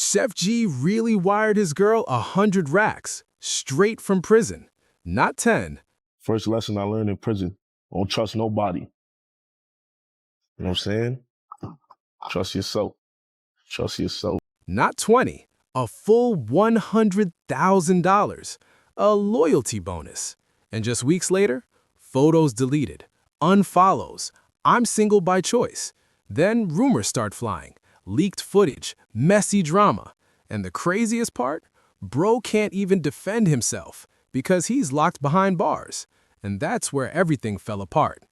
Chef G really wired his girl 100 racks, straight from prison. Not 10. First lesson I learned in prison, don't trust nobody. You know what I'm saying? Trust yourself. Trust yourself. Not 20. A full $100,000. A loyalty bonus. And just weeks later, photos deleted, unfollows, I'm single by choice. Then rumors start flying, leaked footage, messy drama. And the craziest part? Bro can't even defend himself because he's locked behind bars. And that's where everything fell apart.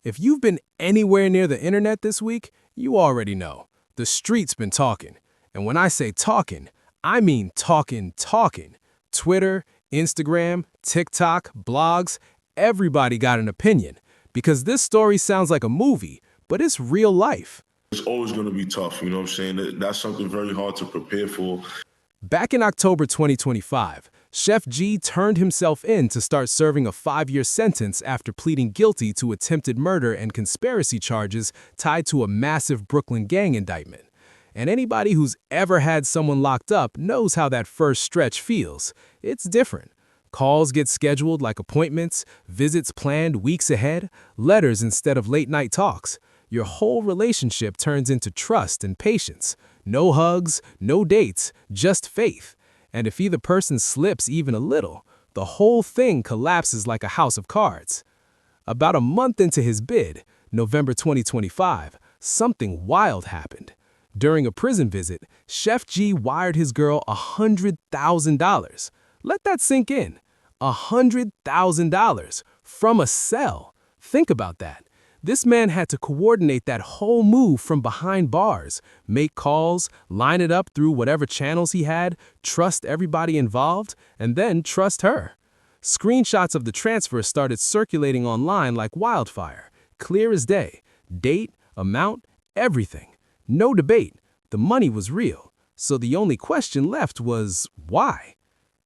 If you've been anywhere near the internet this week, you already know. The street's been talking. And when I say talking, I mean talking. Twitter, Instagram, TikTok, blogs, everybody got an opinion. Because this story sounds like a movie, but it's real life. It's always going to be tough, you know what I'm saying? That's something very hard to prepare for. Back in October 2025, Chef G turned himself in to start serving a 5-year sentence after pleading guilty to attempted murder and conspiracy charges tied to a massive Brooklyn gang indictment. And anybody who's ever had someone locked up knows how that first stretch feels. It's different. Calls get scheduled like appointments, visits planned weeks ahead, letters instead of late-night talks. Your whole relationship turns into trust and patience. No hugs, no dates, just faith. And if either person slips even a little, the whole thing collapses like a house of cards. About a month into his bid, November 2025, something wild happened. During a prison visit, Chef G wired his girl $100,000. Let that sink in. $100,000 from a cell. Think about that. This man had to coordinate that whole move from behind bars, make calls, line it up through whatever channels he had, trust everybody involved, and then trust her. Screenshots of the transfer started circulating online like wildfire, clear as day. Date, amount, everything. No debate. The money was real. So the only question left was, why?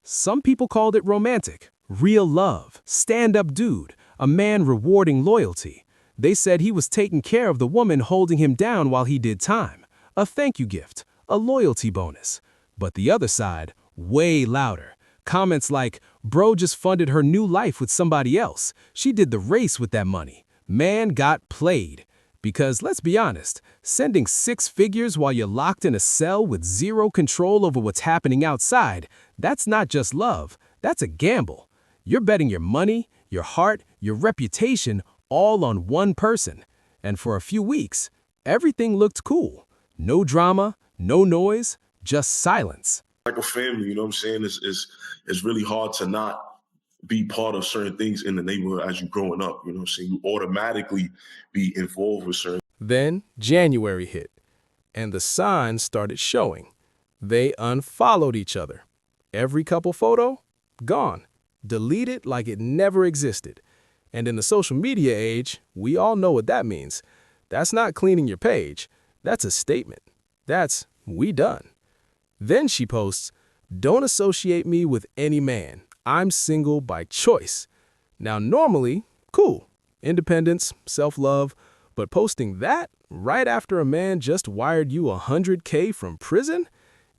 Some people called it romantic, real love, stand-up dude, a man rewarding loyalty. They said he was taking care of the woman holding him down while he did time. A thank you gift, a loyalty bonus. But the other side, way louder. Comments like, bro just funded her new life with somebody else. She did the race with that money. Man got played. Because let's be honest, sending 6 figures while you're locked in a cell with zero control over what's happening outside, that's not just love, that's a gamble. You're betting your money, your heart, your reputation, all on one person. And for a few weeks, everything looked cool. No drama, no noise, just silence. Like a family, you know what I'm saying? It's really hard to not be part of certain things in the neighborhood as you're growing up, you know what I'm saying? You automatically be involved with certain. Then January hit, and the signs started showing. They unfollowed each other. Every couple photo, gone. Deleted like it never existed. And in the social media age, we all know what that means. That's not cleaning your page. That's a statement. That's, we done. Then she posts, don't associate me with any man. I'm single by choice. Now, normally, cool. Independence, self-love. But posting that right after a man just wired you $100K from prison?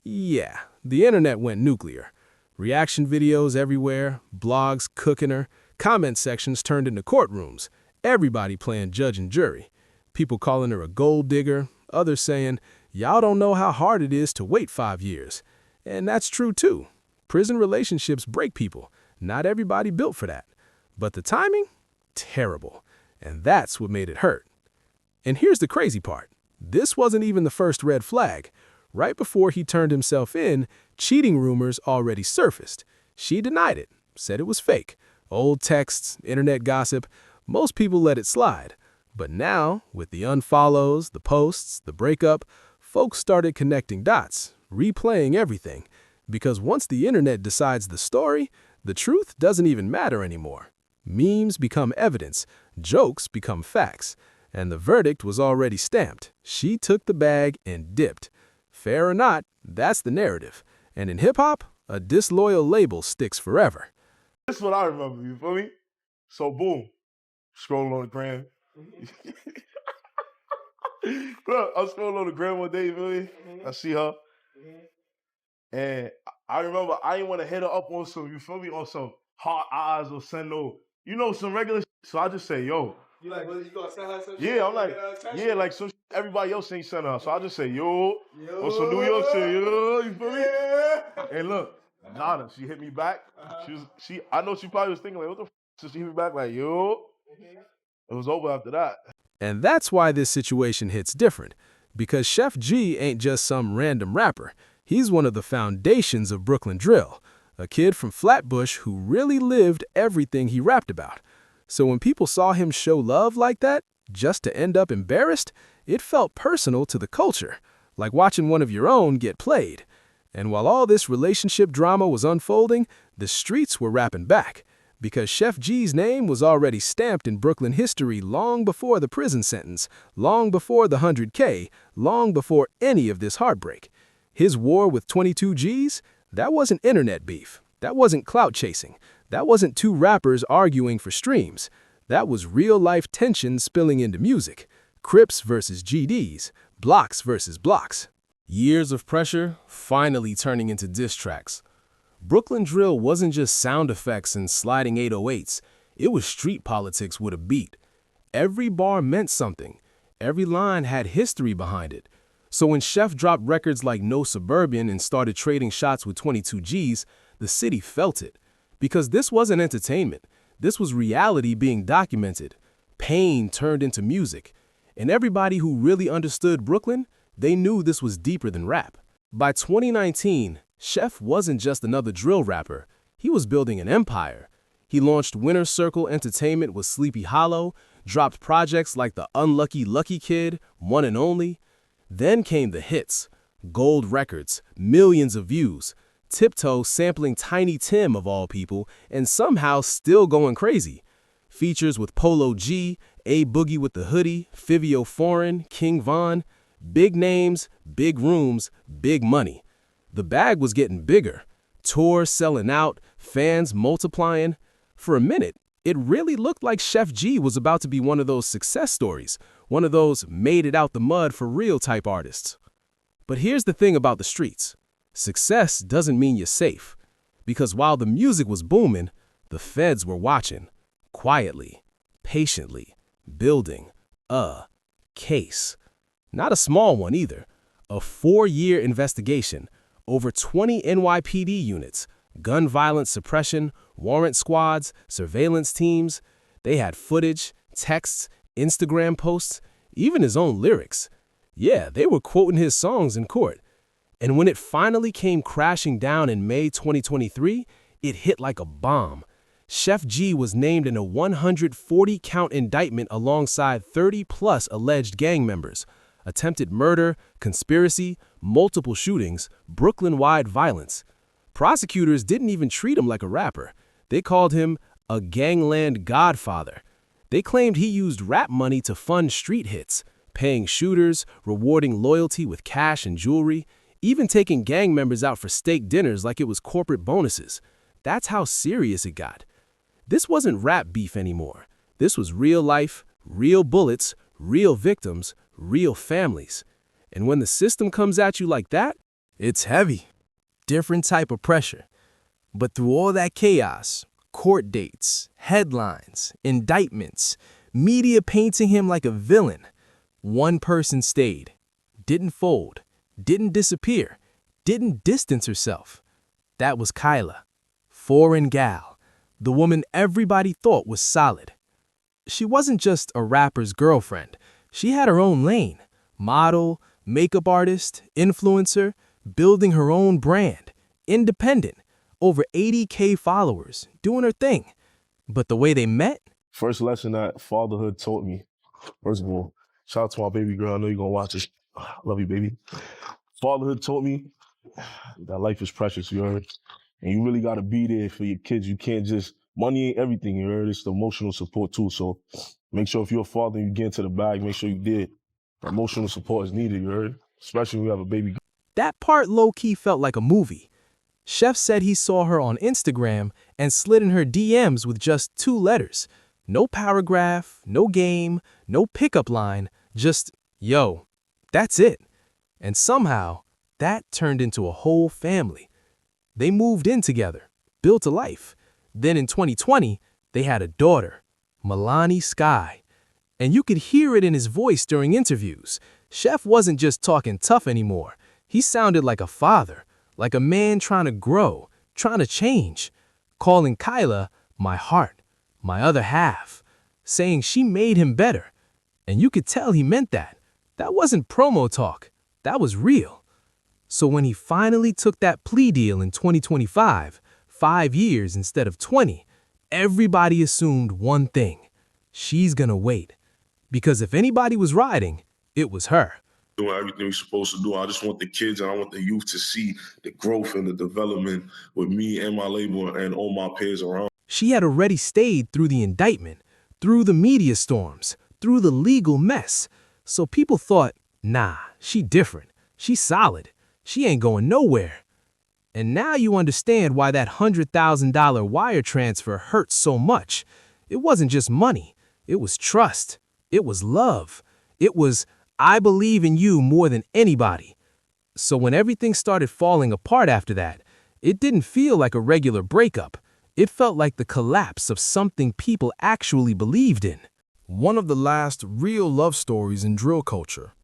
Yeah, the internet went nuclear. Reaction videos everywhere, blogs cooking her, comment sections turned into courtrooms, everybody playing judge and jury. People calling her a gold digger, others saying, y'all don't know how hard it is to wait 5 years. And that's true too. Prison relationships break people. Not everybody built for that. But the timing? Terrible. And that's what made it hurt. And here's the crazy part. This wasn't even the first red flag. Right before he turned himself in, cheating rumors already surfaced. She denied it, said it was fake. Old texts, internet gossip, most people let it slide. But now, with the unfollows, the posts, the breakup, folks started connecting dots, replaying everything. Because once the internet decides the story, the truth doesn't even matter anymore. Memes become evidence, jokes become facts. And the verdict was already stamped. She took the bag and dipped. Fair or not, that's the narrative. And in hip-hop, a disloyal label sticks forever. This is what I remember, you feel me? So boom, scrolling on the gram. Look, I'm scrolling on the gram one day, you feel me? I see her. And I remember I didn't want to hit her up on some, you feel me, on some hot eyes or send no, some regular shit. So I just say, yo. You like, well, you gonna send her some shit? Yeah, I'm like, yeah, like some everybody else ain't sending her. So I just say, yo, on some New York shit, yo, you feel me? And look, Nada, she hit me back. I know she probably was thinking like, what the f? So she hit me back like, yo. It was over after that. And that's why this situation hits different, because ChefG ain't just some random rapper. He's one of the foundations of Brooklyn drill, a kid from Flatbush who really lived everything he rapped about. So when people saw him show love like that, just to end up embarrassed, it felt personal to the culture, like watching one of your own get played. And while all this relationship drama was unfolding, the streets were rapping back, because ChefG's name was already stamped in Brooklyn history long before the prison sentence, long before the 100K, long before any of this heartbreak. His war with 22 Gs, that wasn't internet beef. That wasn't clout chasing. That wasn't two rappers arguing for streams. That was real-life tension spilling into music. Crips versus GDs, blocks versus blocks. Years of pressure finally turning into diss tracks. Brooklyn drill wasn't just sound effects and sliding 808s. It was street politics with a beat. Every bar meant something. Every line had history behind it. So when Chef dropped records like No Suburban and started trading shots with 22 Gs, the city felt it. Because this wasn't entertainment. This was reality being documented. Pain turned into music. And everybody who really understood Brooklyn, they knew this was deeper than rap. By 2019, Chef wasn't just another drill rapper. He was building an empire. He launched Winner Circle Entertainment with Sleepy Hallow, dropped projects like The Unlucky Lucky Kid, One and Only. Then came the hits. Gold records, millions of views. Tiptoe sampling Tiny Tim of all people, and somehow still going crazy. Features with Polo G, A Boogie with the Hoodie, Fivio Foreign, King Von. Big names, big rooms, big money. The bag was getting bigger. Tours selling out, fans multiplying. For a minute, it really looked like ChefG was about to be one of those success stories, one of those made it out the mud for real type artists. But here's the thing about the streets. Success doesn't mean you're safe, because while the music was booming, the feds were watching, quietly, patiently, building a case. Not a small one either. A 4-year investigation, over 20 NYPD units, gun violence suppression, warrant squads, surveillance teams. They had footage, texts, Instagram posts, even his own lyrics. Yeah, they were quoting his songs in court. And when it finally came crashing down in May 2023, it hit like a bomb. ChefG was named in a 140-count indictment alongside 30-plus alleged gang members. Attempted murder, conspiracy, multiple shootings, Brooklyn-wide violence. Prosecutors didn't even treat him like a rapper. They called him a gangland godfather. They claimed he used rap money to fund street hits, paying shooters, rewarding loyalty with cash and jewelry, even taking gang members out for steak dinners like it was corporate bonuses. That's how serious it got. This wasn't rap beef anymore. This was real life, real bullets, real victims, real families. And when the system comes at you like that, it's heavy. Different type of pressure. But through all that chaos, court dates, headlines, indictments, media painting him like a villain, one person stayed, didn't fold, didn't disappear, didn't distance herself. That was Kyla, foreign gal, the woman everybody thought was solid. She wasn't just a rapper's girlfriend. She had her own lane, model, makeup artist, influencer, building her own brand, independent, over 80K followers, doing her thing. But the way they met? First lesson that fatherhood taught me, first of all, shout out to my baby girl. I know you're going to watch this. Love you, baby. Fatherhood taught me that life is precious, you heard? And you really got to be there for your kids. You can't just, money ain't everything, you heard? It's the emotional support too. So make sure if you're a father and you get into the bag, make sure you did. Emotional support is needed, you heard? Especially when you have a baby girl. That part low-key felt like a movie. Chef said he saw her on Instagram and slid in her DMs with just 2 letters. No paragraph, no game, no pickup line, just, yo, that's it. And somehow, That turned into a whole family. They moved in together, built a life. Then in 2020, they had a daughter, Milani Sky. And you could hear it in his voice during interviews. Chef wasn't just talking tough anymore. He sounded like a father, like a man trying to grow, trying to change, calling Kyla my heart, my other half, saying she made him better. And you could tell he meant that. That wasn't promo talk. That was real. So when he finally took that plea deal in 2025, 5 years instead of 20, everybody assumed one thing. She's gonna wait. Because if anybody was riding, it was her. Doing everything we're supposed to do. I just want the kids and I want the youth to see the growth and the development with me and my label and all my peers around. She had already stayed through the indictment, through the media storms, through the legal mess. So people thought, nah, she different. She's solid. She ain't going nowhere. And now you understand why that $100,000 wire transfer hurt so much. It wasn't just money. It was trust. It was love. It was, I believe in you more than anybody. So when everything started falling apart after that, it didn't feel like a regular breakup. It felt like the collapse of something people actually believed in. One of the last real love stories in drill culture.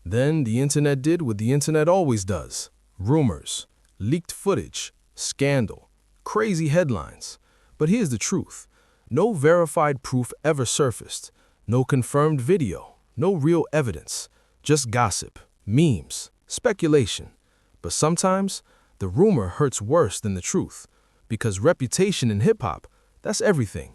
Then the internet did what the internet always does. Rumors, leaked footage, scandal, crazy headlines. But here's the truth. No verified proof ever surfaced. No confirmed video. No real evidence. Just gossip, memes, speculation. But sometimes, the rumor hurts worse than the truth. Because reputation in hip-hop, that's everything.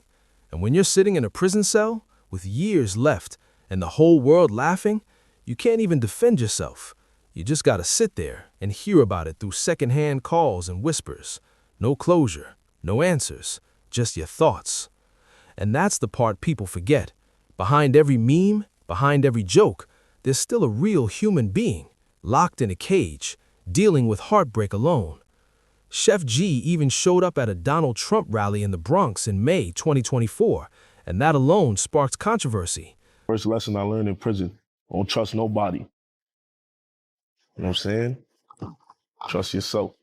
And when you're sitting in a prison cell, with years left, and the whole world laughing, you can't even defend yourself. You just gotta sit there and hear about it through secondhand calls and whispers. No closure, no answers, just your thoughts. And that's the part people forget. Behind every meme, behind every joke, there's still a real human being, locked in a cage, dealing with heartbreak alone. ChefG even showed up at a Donald Trump rally in the Bronx in May 2024, and that alone sparked controversy. First lesson I learned in prison, don't trust nobody. You know what I'm saying? Trust yourself.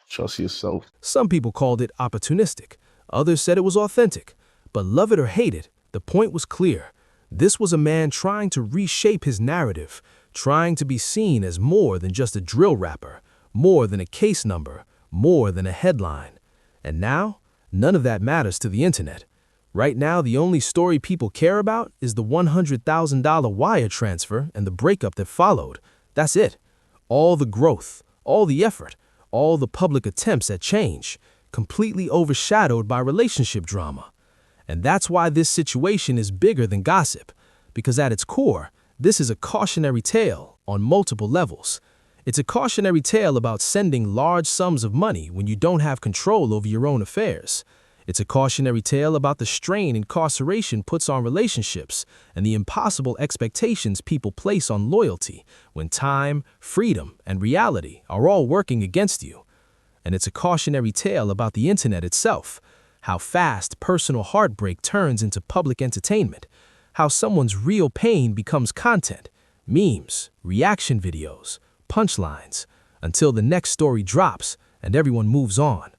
Trust yourself. Some people called it opportunistic. Others said it was authentic. But love it or hate it, the point was clear. This was a man trying to reshape his narrative, trying to be seen as more than just a drill rapper, more than a case number, more than a headline. And now, none of that matters to the internet. Right now, the only story people care about is the $100,000 wire transfer and the breakup that followed. That's it. All the growth, all the effort, all the public attempts at change, completely overshadowed by relationship drama. And that's why this situation is bigger than gossip, because at its core, this is a cautionary tale on multiple levels. It's a cautionary tale about sending large sums of money when you don't have control over your own affairs. It's a cautionary tale about the strain incarceration puts on relationships and the impossible expectations people place on loyalty when time, freedom, and reality are all working against you. And it's a cautionary tale about the internet itself, how fast personal heartbreak turns into public entertainment, how someone's real pain becomes content, memes, reaction videos, punchlines, until the next story drops and everyone moves on.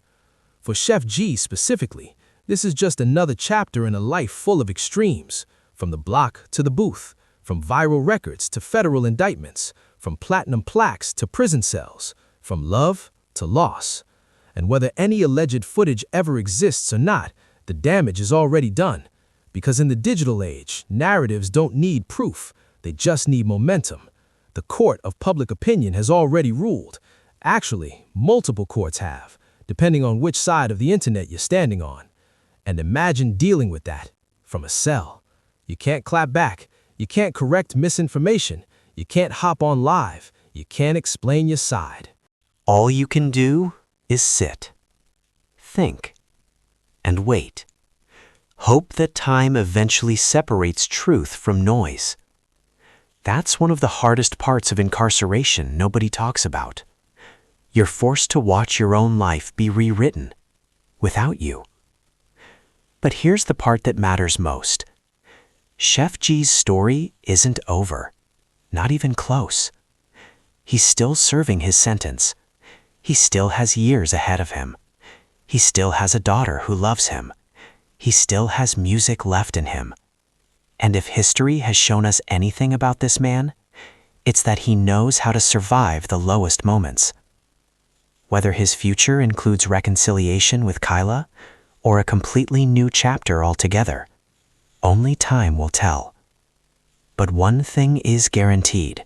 For ChefG specifically, this is just another chapter in a life full of extremes, from the block to the booth, from viral records to federal indictments, from platinum plaques to prison cells, from love to loss. And whether any alleged footage ever exists or not, the damage is already done. Because in the digital age, narratives don't need proof, they just need momentum. The court of public opinion has already ruled. Actually, multiple courts have, depending on which side of the internet you're standing on. And imagine dealing with that from a cell. You can't clap back, you can't correct misinformation, you can't hop on live, you can't explain your side. All you can do is sit, think, and wait. Hope that time eventually separates truth from noise. That's one of the hardest parts of incarceration nobody talks about. You're forced to watch your own life be rewritten, without you. But here's the part that matters most. ChefG's story isn't over, not even close. he's still serving his sentence. He still has years ahead of him. He still has a daughter who loves him. He still has music left in him. And if history has shown us anything about this man, it's that he knows how to survive the lowest moments. Whether his future includes reconciliation with Kyla or a completely new chapter altogether, only time will tell. But one thing is guaranteed.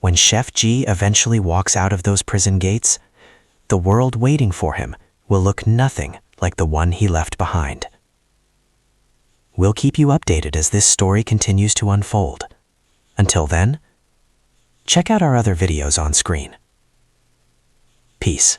When ChefG eventually walks out of those prison gates, the world waiting for him will look nothing like the one he left behind. We'll keep you updated as this story continues to unfold. Until then, check out our other videos on screen. Peace.